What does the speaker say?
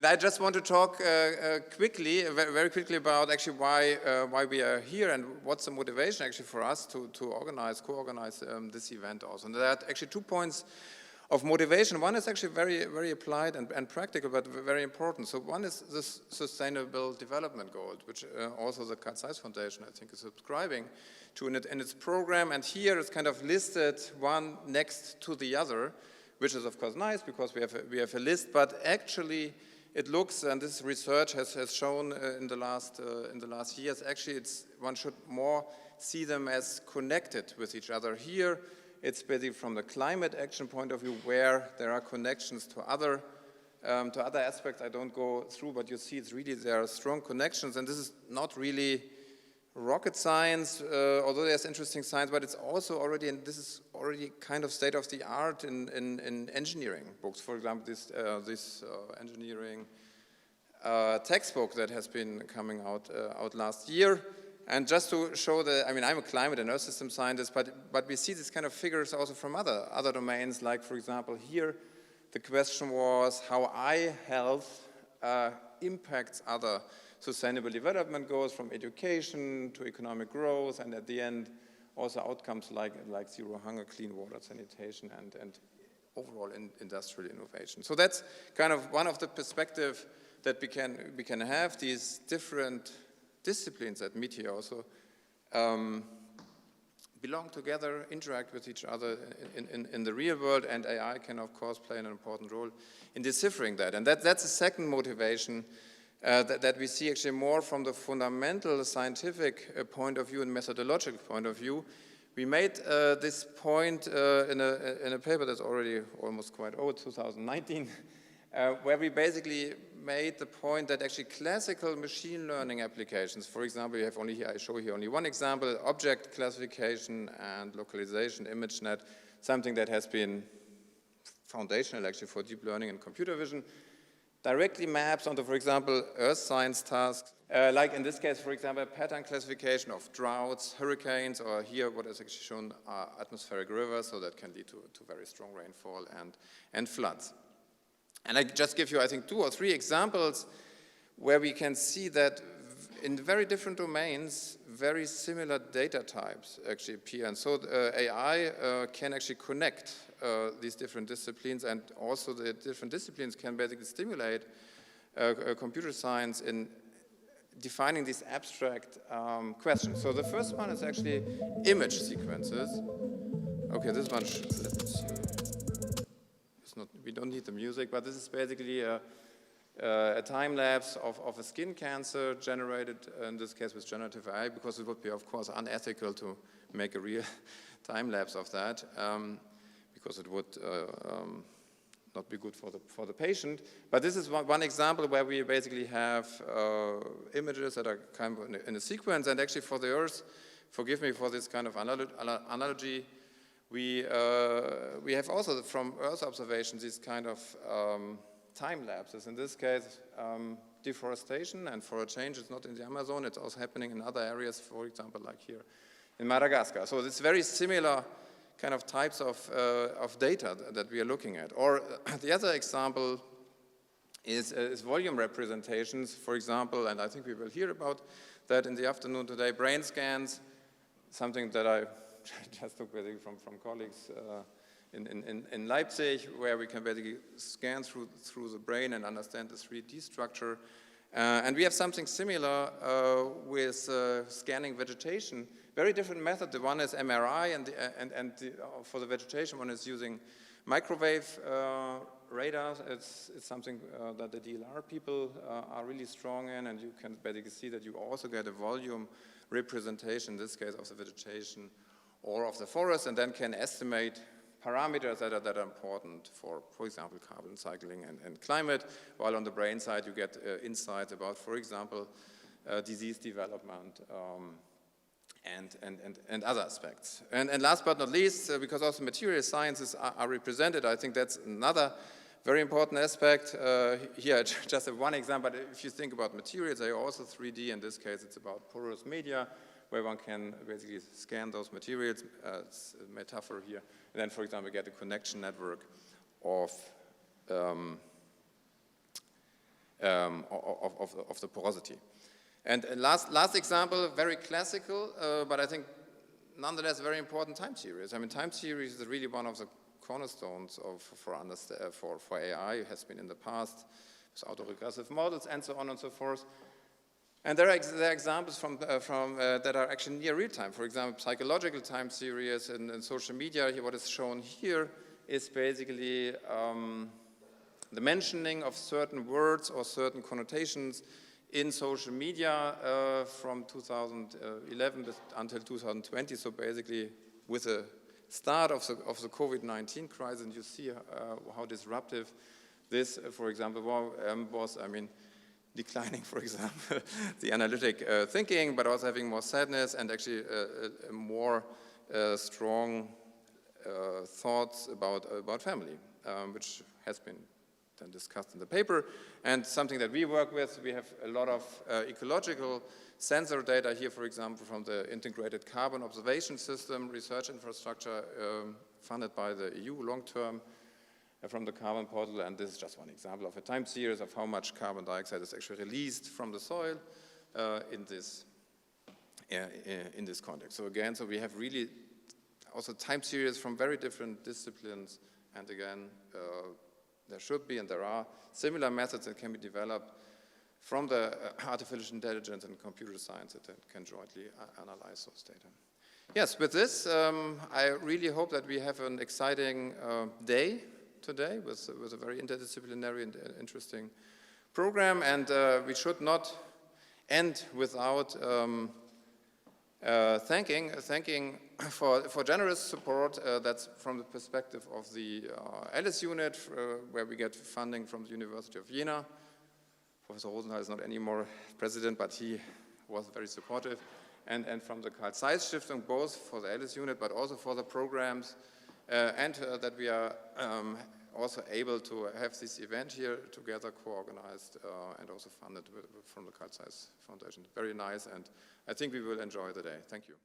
I just want to talk quickly, very quickly about actually why we are here and what's the motivation actually for us to co-organize this event also. And there are actually 2 points of motivation. One is actually very applied and practical, but very important. So one is this Sustainable Development Goal, which also the Carl Zeiss Foundation, I think, is subscribing to in its program. And here it's kind of listed one next to the other, which is of course nice because we have a list, but actually it looks, and this research has shown in the last years, actually one should more see them as connected with each other. Here, it's basically from the climate action point of view where there are connections to other aspects I don't go through, but you see it's really, there are strong connections, and this is not really rocket science, although there's interesting science, but it's also already, and this is already kind of state of the art in engineering books. For example, this engineering textbook that has been coming out last year. And just to show that, I mean, I'm a climate and earth system scientist, but we see these kind of figures also from other domains, like for example here, the question was how eye health impacts other sustainable development goals, from education to economic growth, and at the end also outcomes like zero hunger, clean water, sanitation, and overall industrial innovation. So that's kind of one of the perspectives that we can have, these different disciplines that meet here also belong together, interact with each other in the real world, and AI can of course play an important role in deciphering that. And that's the second motivation that we see actually more from the fundamental scientific point of view and methodological point of view. We made this point in a paper that's already almost quite old, 2019, where we basically made the point that actually classical machine learning applications, for example, I show here only one example, object classification and localization, ImageNet, something that has been foundational actually for deep learning and computer vision, directly maps onto, for example, earth science tasks, like in this case, for example, pattern classification of droughts, hurricanes, or here what is actually shown are atmospheric rivers, so that can lead to very strong rainfall and floods. And I just give you, I think, 2 or 3 examples where we can see that in very different domains, very similar data types actually appear. And so AI can actually connect these different disciplines, and also the different disciplines can basically stimulate computer science in defining these abstract questions. So the first one is actually image sequences. Okay, this one, let's see. We don't need the music, but this is basically a time lapse of a skin cancer generated, in this case with generative AI, because it would be, of course, unethical to make a real time lapse of that, because it would not be good for the patient. But this is one example where we basically have images that are kind of in a sequence, and actually for the Earth, forgive me for this kind of analogy, we have also from Earth observations these kind of time lapses. In this case, deforestation, and for a change, it's not in the Amazon, it's also happening in other areas, for example, like here in Madagascar. So it's very similar kind of types of data that we are looking at. Or the other example is volume representations, for example, and I think we will hear about that in the afternoon today, brain scans, something that I just took basically from colleagues in Leipzig, where we can basically scan through the brain and understand the 3D structure. And we have something similar with scanning vegetation. Very different method. The one is MRI, and for the vegetation one is using microwave radar. It's something that the DLR people are really strong in, and you can basically see that you also get a volume representation, in this case of the vegetation or of the forest, and then can estimate parameters that are important for example, carbon cycling and climate, while on the brain side you get insights about, for example, disease development and other aspects. And last but not least, because also material sciences are represented, I think that's another very important aspect. Here, just have one example, but if you think about materials, they are also 3D. In this case, it's about porous media, where one can basically scan those materials. It's a metaphor here. And then, for example, get a connection network of of the porosity. And last example, very classical, but I think nonetheless very important, time series. I mean, time series is really one of the cornerstones for AI. It has been in the past with autoregressive models and so on and so forth. And there are examples that are actually near real time. For example, psychological time series in social media. What is shown here is basically the mentioning of certain words or certain connotations in social media from 2011 until 2020. So basically, with the start of the COVID-19 crisis, and you see how disruptive this, for example, was. I mean, declining, for example, the analytic thinking, but also having more sadness and actually more strong thoughts about family, which has been then discussed in the paper. And something that we work with, we have a lot of ecological sensor data here, for example, from the Integrated Carbon Observation System research infrastructure funded by the EU long-term, from the carbon portal, and this is just one example of a time series of how much carbon dioxide is actually released from the soil in this context. So again, so we have really also time series from very different disciplines, and again, there should be and there are similar methods that can be developed from the artificial intelligence and computer science that can jointly analyze those data. Yes, with this, I really hope that we have an exciting day today with a very interdisciplinary and interesting program, and we should not end without thanking for generous support. That's from the perspective of the ELLIS unit, where we get funding from the University of Jena. Professor Rosensäle is not anymore president, but he was very supportive. And from the Carl Zeiss Stiftung, both for the ELLIS unit, but also for the programs, and that we are also able to have this event here together, co-organized and also funded from the Carl Zeiss Foundation. Very nice, and I think we will enjoy the day. Thank you.